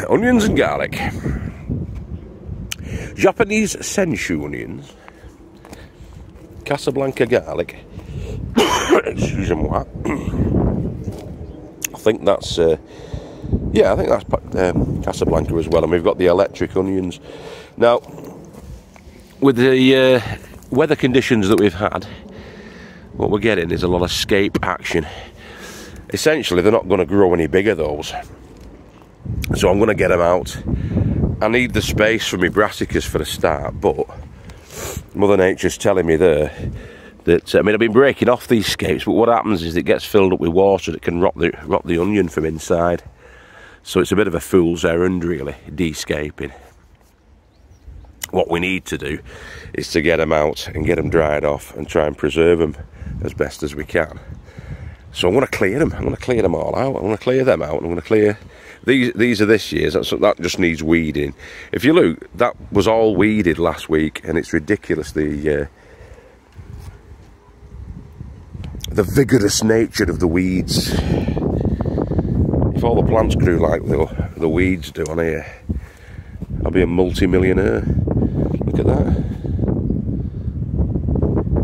Onions and garlic. Japanese Senshu onions. Casablanca garlic. Excusez-moi. I think that's... yeah, I think that's Casablanca as well. And we've got the electric onions. Now, with the weather conditions that we've had, what we're getting is a lot of scape action. Essentially, they're not going to grow any bigger, those. So I'm going to get them out. I need the space for my brassicas for a start, but Mother Nature's telling me there that, I mean, I've been breaking off these scapes, but what happens is it gets filled up with water that can rot the onion from inside. So it's a bit of a fool's errand, really, de-scaping. What we need to do is to get them out and get them dried off and try and preserve them as best as we can. So I'm going to clear them. I'm going to clear them all out. I'm going to clear them out. I'm going to clear... These are this year's. That just needs weeding. If you look, that was all weeded last week, and it's ridiculous, the vigorous nature of the weeds. If all the plants grew like the weeds do on here, I'll be a multi-millionaire. Look at that.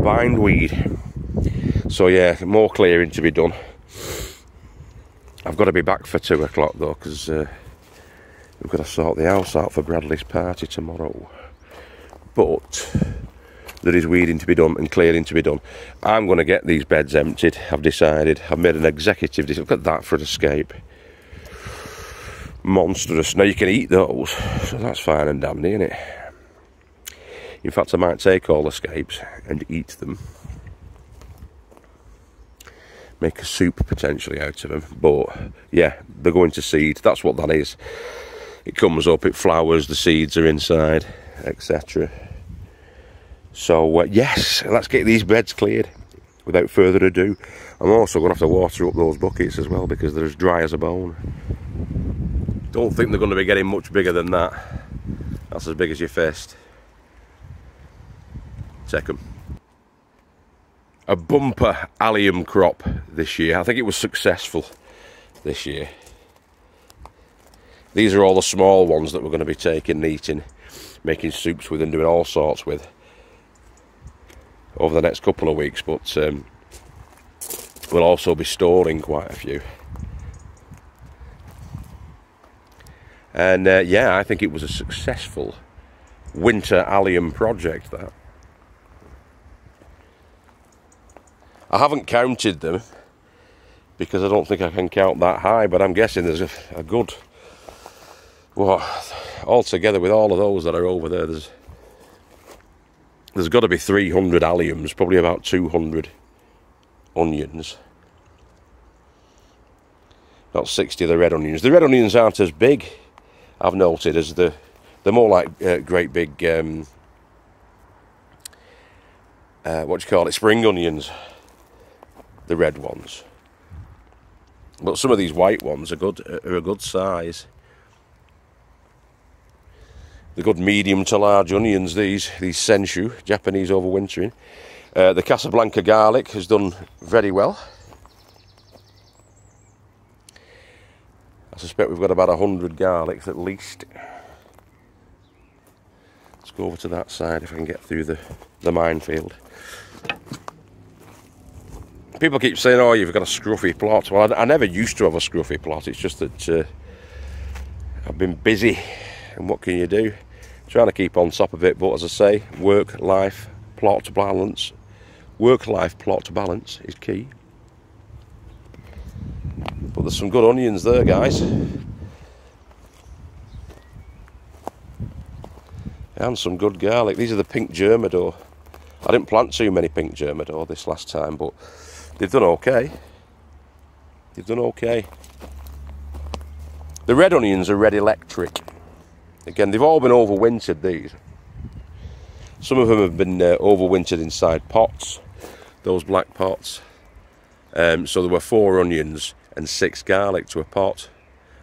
Bindweed. So yeah, more clearing to be done. I've got to be back for 2 o'clock though, because we've got to sort the house out for Bradley's party tomorrow. But there is weeding to be done and clearing to be done. I'm going to get these beds emptied. I've decided. I've made an executive decision. Look at that for an escape. Monstrous. Now you can eat those, so that's fine and dandy, isn't it? In fact, I might take all the scapes and eat them. Make a soup potentially out of them, but yeah, they're going to seed. That's what that is. It comes up, it flowers, the seeds are inside, etc. So yes, let's get these beds cleared without further ado. I'm also going to have to water up those buckets as well, because they're as dry as a bone. Don't think they're going to be getting much bigger than that. That's as big as your fist. Take them. A bumper allium crop this year. I think it was successful this year. These are all the small ones that we're going to be taking and eating, making soups with and doing all sorts with over the next couple of weeks, but we'll also be storing quite a few. And yeah, I think it was a successful winter allium project, that. I haven't counted them because I don't think I can count that high, but I'm guessing there's a good, well, altogether with all of those that are over there, there's got to be 300 alliums, probably about 200 onions, about 60 of the red onions. The red onions aren't as big, I've noted, as they're more like great big, what do you call it, spring onions. The red ones, but some of these white ones are a good size. They're good medium to large onions. These Senshu, Japanese overwintering. The Casablanca garlic has done very well. I suspect we've got about 100 garlics at least. Let's go over to that side if I can get through the minefield. People keep saying, oh, you've got a scruffy plot. Well, I never used to have a scruffy plot. It's just that I've been busy, and what can you do? Trying to keep on top of it, but as I say, work-life plot balance. Work-life plot balance is key. But there's some good onions there, guys. And some good garlic. These are the pink Germador. I didn't plant too many pink Germador this last time, but they've done okay. They've done okay. The red onions are red electric. Again, they've all been overwintered, these. Some of them have been overwintered inside pots, those black pots. So there were 4 onions and 6 garlic to a pot,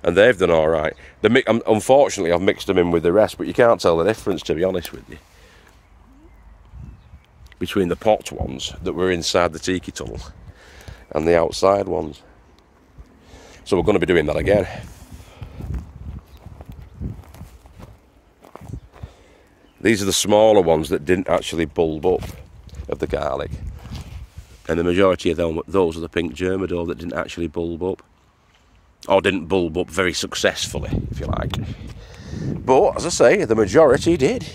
and they've done all right. Unfortunately, I've mixed them in with the rest, but you can't tell the difference, to be honest with you, between the pot ones that were inside the tiki tunnel and the outside ones. So we're going to be doing that again. These are the smaller ones that didn't actually bulb up of the garlic. And the majority of them, those are the pink Germador that didn't actually bulb up. Or didn't bulb up very successfully, if you like. But, as I say, the majority did.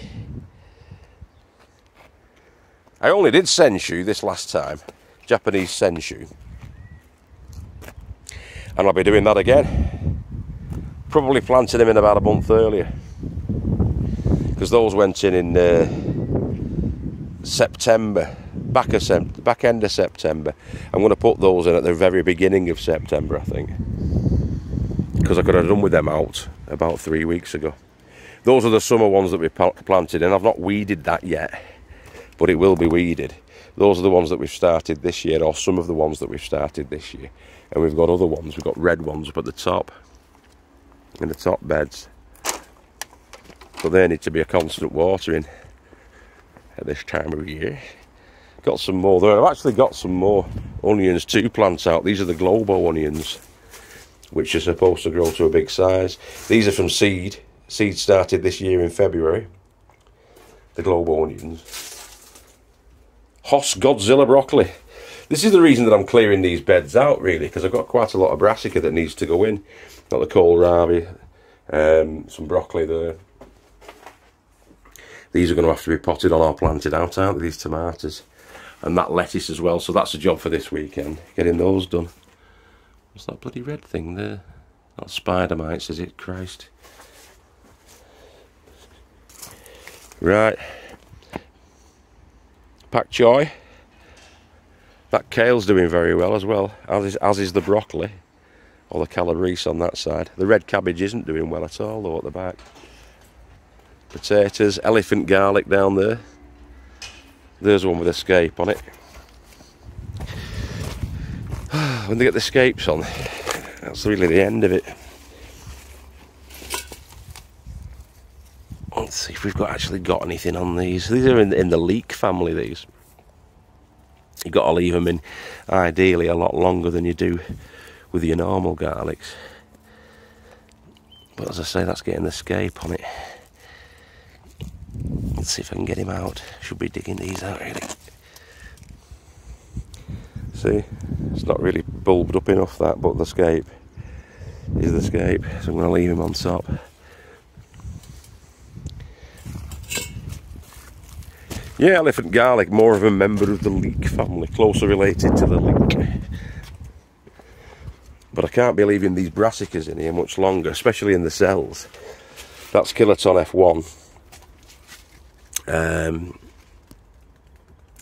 I only did Senshu this last time. Japanese Senshu. And I'll be doing that again. Probably planted them in about a month earlier. Because those went in September. Back end of September. I'm going to put those in at the very beginning of September, I think. Because I could have done with them out about 3 weeks ago. Those are the summer ones that we planted in. I've not weeded that yet, but it will be weeded. Those are the ones that we've started this year, or some of the ones that we've started this year. And we've got other ones. We've got red ones up at the top, in the top beds. But they need to be a constant watering at this time of year. Got some more there. I've actually got some more onions to plant out. These are the Globo onions, which are supposed to grow to a big size. These are from seed. Seed started this year in February. The Globo onions. Hoss Godzilla broccoli. This is the reason that I'm clearing these beds out, really, because I've got quite a lot of brassica that needs to go in. Got the kohlrabi, some broccoli there. These are going to have to be potted on or planted out, aren't they, these tomatoes? And that lettuce as well, so that's a job for this weekend, getting those done. What's that bloody red thing there? Not spider mites, is it? Christ. Right. Pak choy. That kale's doing very well as well, as is the broccoli, or the calabrese on that side. The red cabbage isn't doing well at all, though, at the back. Potatoes, elephant garlic down there. There's one with escape on it. When they get the escapes on, that's really the end of it. Let's see if we've actually got anything on these. These are in the leek family, these. You've got to leave them in, ideally, a lot longer than you do with your normal garlics. But as I say, that's getting the escape on it. Let's see if I can get him out. Should be digging these out, really. See, it's not really bulbed up enough, that, but the escape is the escape. So I'm going to leave him on top. Yeah, elephant garlic, more of a member of the leek family, closer related to the leek. But I can't be leaving these brassicas in here much longer, especially in the cells. That's Kiloton F1.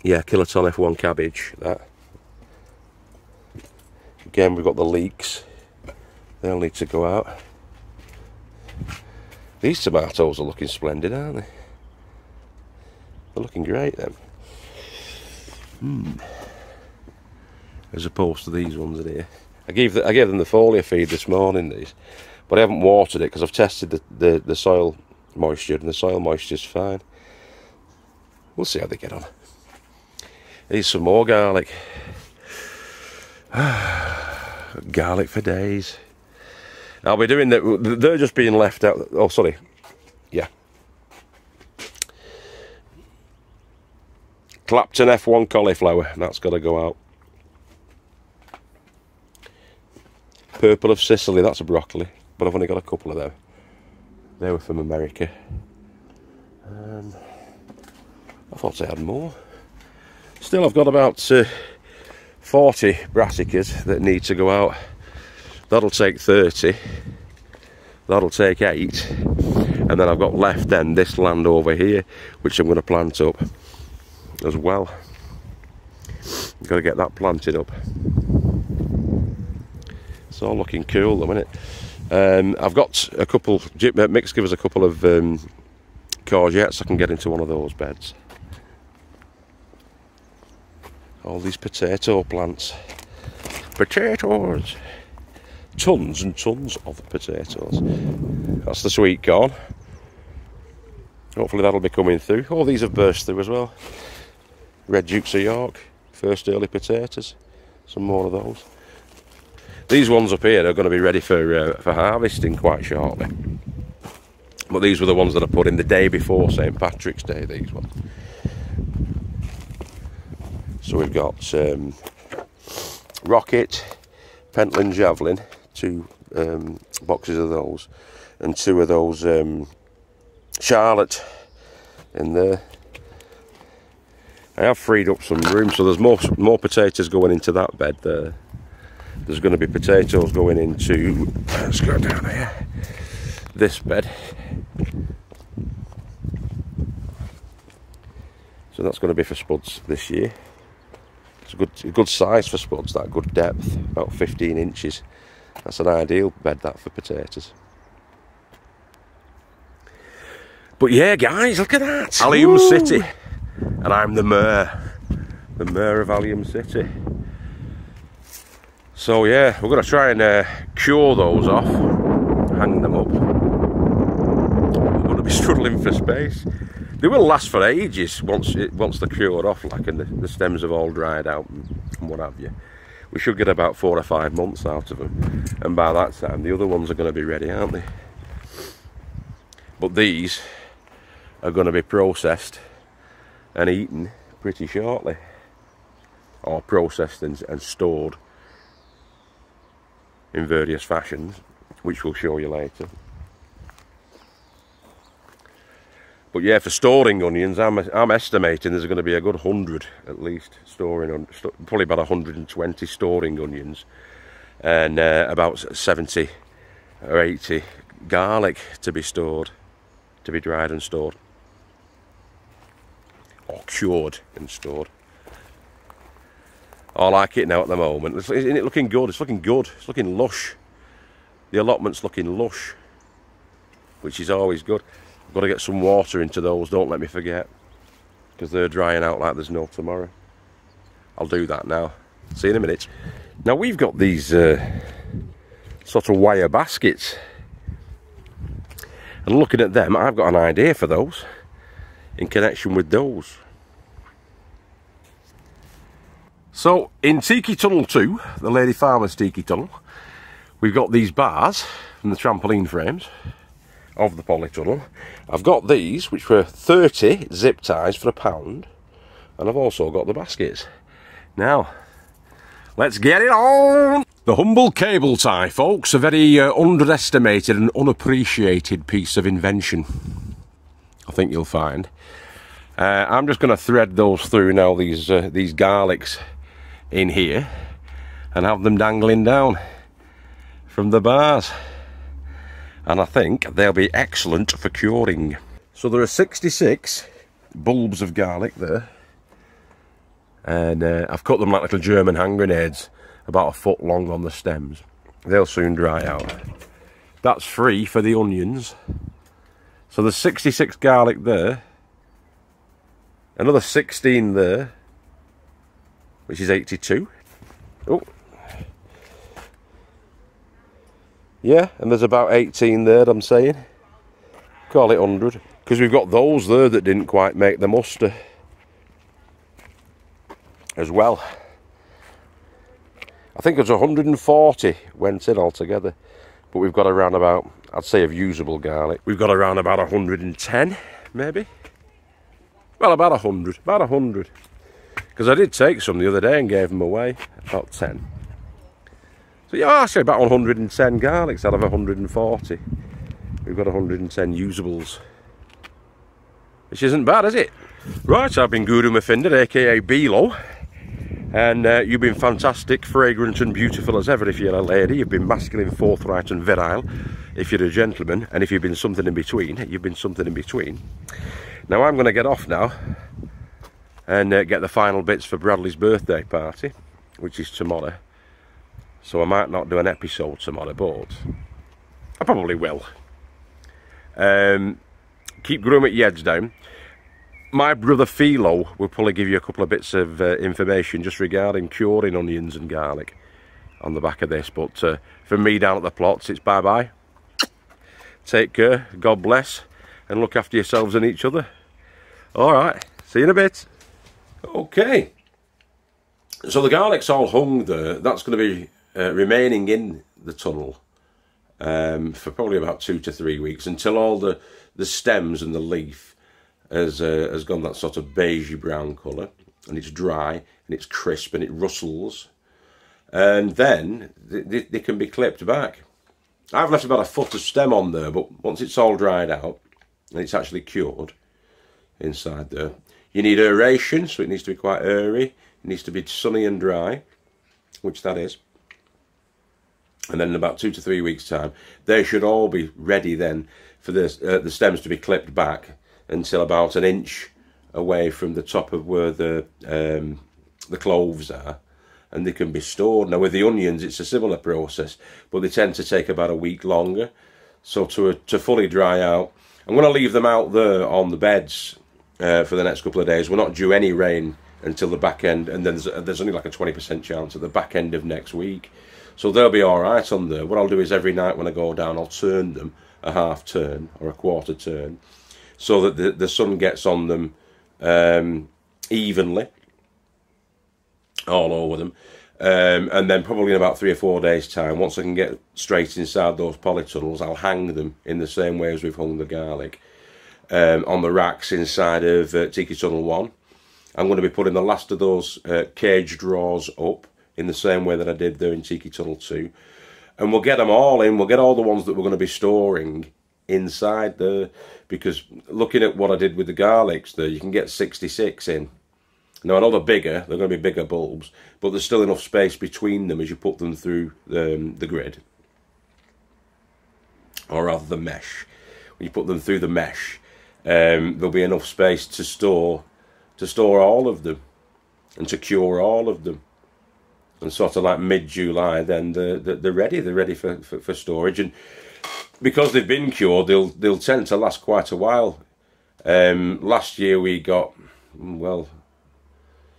Yeah, Kiloton F1 cabbage, that. Again, we've got the leeks. They'll need to go out. These tomatoes are looking splendid, aren't they? They're looking great, then. As opposed to these ones in here. I gave them the foliar feed this morning, these. But I haven't watered it because I've tested the soil moisture, and the soil moisture's fine. We'll see how they get on. Here's some more garlic. Garlic for days. I'll be doing that. They're just being left out. Oh, sorry. Yeah. Clapton F1 cauliflower. That's got to go out. Purple of Sicily. That's a broccoli. But I've only got a couple of them. They were from America. I thought I had more. Still, I've got about 40 brassicas that need to go out. That'll take 30. That'll take 8. And then I've got left then this land over here, which I'm going to plant up as well. I've got to get that planted up. It's all looking cool though, isn't it? I've got a couple, Mick's give us a couple of courgettes I can get into one of those beds. All these potato plants. Potatoes! Tons and tons of potatoes. That's the sweet corn. Hopefully that'll be coming through. Oh, these have burst through as well. Red Dukes of York. First early potatoes. Some more of those. These ones up here are going to be ready for harvesting quite shortly. But these were the ones that I put in the day before St. Patrick's Day, these ones. So we've got Rocket, Pentland Javelin, 2 boxes of those, and 2 of those Charlotte in there. I have freed up some room, so there's more potatoes going into that bed there. There's going to be potatoes going into, let's go down here, this bed. So that's going to be for spuds this year. It's a good size for spuds, that good depth, about 15 inches. That's an ideal bed, that, for potatoes. But yeah, guys, look at that. Allium City. And I'm the mayor of Allium City. So yeah, we're going to try and cure those off, hang them up. We're going to be struggling for space. They will last for ages once they're cured off, like, and the stems have all dried out and what have you. We should get about 4 or 5 months out of them, and by that time the other ones are going to be ready, aren't they? But these are going to be processed and eaten pretty shortly, or processed and stored in various fashions, which we'll show you later. But yeah, for storing onions, I'm estimating there's going to be a good 100 at least storing, probably about 120 storing onions, and about 70 or 80 garlic to be stored, to be dried and stored, or cured and stored. I like it now at the moment. Isn't it looking good? It's looking good. It's looking lush. The allotment's looking lush, which is always good. I've got to get some water into those, don't let me forget, because they're drying out like there's no tomorrow. I'll do that now. See you in a minute. Now we've got these sort of wire baskets, and looking at them, I've got an idea for those in connection with those. So in Tiki Tunnel 2, the Lady Farmer's Tiki Tunnel, we've got these bars from the trampoline frames of the polytunnel. I've got these, which were 30 zip ties for £1, and I've also got the baskets. Now, let's get it on! The Humble cable tie, folks, a very underestimated and unappreciated piece of invention, I think you'll find. I'm just going to thread those through now, these garlics in here, and have them dangling down from the bars. And I think they'll be excellent for curing. So there are 66 bulbs of garlic there, and I've cut them like little German hand grenades, about 1 foot long on the stems. They'll soon dry out. That's free for the onions. So there's 66 garlic there, another 16 there, which is 82. Oh. Yeah, and there's about 18 there, I'm saying. Call it 100. Because we've got those there that didn't quite make the muster as well. I think there's 140 went in altogether. But we've got around about, I'd say, of usable garlic, we've got around about 110, maybe. Well, about 100. About 100. Because I did take some the other day and gave them away. About 10. So yeah, actually about 110 garlics out of 140. We've got 110 usables, which isn't bad, is it? Right, I've been Guru Mafinder, aka Bilo, and you've been fantastic, fragrant and beautiful as ever if you're a lady. You've been masculine, forthright and virile if you're a gentleman, and if you've been something in between, you've been something in between. Now I'm going to get off now and get the final bits for Bradley's birthday party, which is tomorrow. So I might not do an episode tomorrow, but I probably will. Keep growing your heads down. My brother Philo will probably give you a couple of bits of information just regarding curing onions and garlic on the back of this. But from me down at the plots, it's bye-bye. Take care, God bless, and look after yourselves and each other. Alright, see you in a bit. Okay. So the garlic's all hung there. That's going to be remaining in the tunnel for probably about 2 to 3 weeks, until all the stems and the leaf has gone that sort of beigey brown colour, and it's dry and it's crisp and it rustles, and then they can be clipped back. I've left about a foot of stem on there, but once it's all dried out and it's actually cured inside there, you need aeration, so it needs to be quite airy, it needs to be sunny and dry, which that is. And then in about 2 to 3 weeks time, they should all be ready then for the stems to be clipped back until about 1 inch away from the top of where the cloves are, and they can be stored. Now with the onions it's a similar process, but they tend to take about a week longer. So to fully dry out, I'm going to leave them out there on the beds for the next couple of days. We're not due any rain until the back end, and then there's only like a 20% chance at the back end of next week. So they'll be alright on there. What I'll do is every night when I go down, I'll turn them a half turn or a quarter turn, so that the sun gets on them evenly all over them. And then probably in about 3 or 4 days time, once I can get straight inside those polytunnels, I'll hang them in the same way as we've hung the garlic, on the racks inside of Tiki Tunnel 1. I'm going to be putting the last of those cage drawers up in the same way that I did there in Tiki Tunnel 2. And we'll get them all in, we'll get all the ones that we're going to be storing inside there, because looking at what I did with the garlics there, you can get 66 in. Now I know they're bigger, they're going to be bigger bulbs, but there's still enough space between them as you put them through the grid, or rather the mesh. When you put them through the mesh, there'll be enough space to store all of them and to cure all of them. And sort of like mid-July, then they're ready for storage. And because they've been cured, they'll tend to last quite a while. Last year we got, well,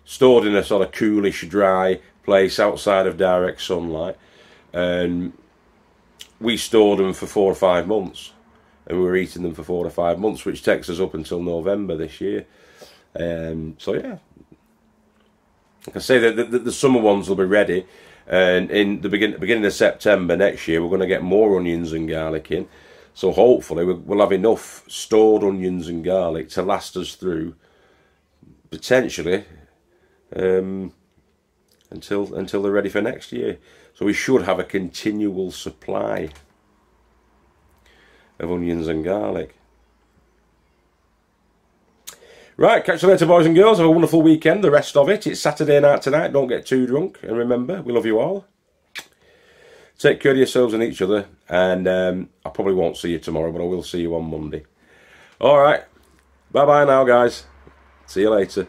stored in a sort of coolish, dry place outside of direct sunlight, and we stored them for 4 or 5 months, and we were eating them for 4 or 5 months, which takes us up until November this year. So yeah, like I say, the summer ones will be ready, and in the beginning of September next year we're going to get more onions and garlic in. So hopefully we'll have enough stored onions and garlic to last us through potentially until they're ready for next year. So we should have a continual supply of onions and garlic. Right, catch you later, boys and girls. Have a wonderful weekend, the rest of it. It's Saturday night tonight. Don't get too drunk. And remember, we love you all. Take care of yourselves and each other. And I probably won't see you tomorrow, but I will see you on Monday. All right. Bye-bye now, guys. See you later.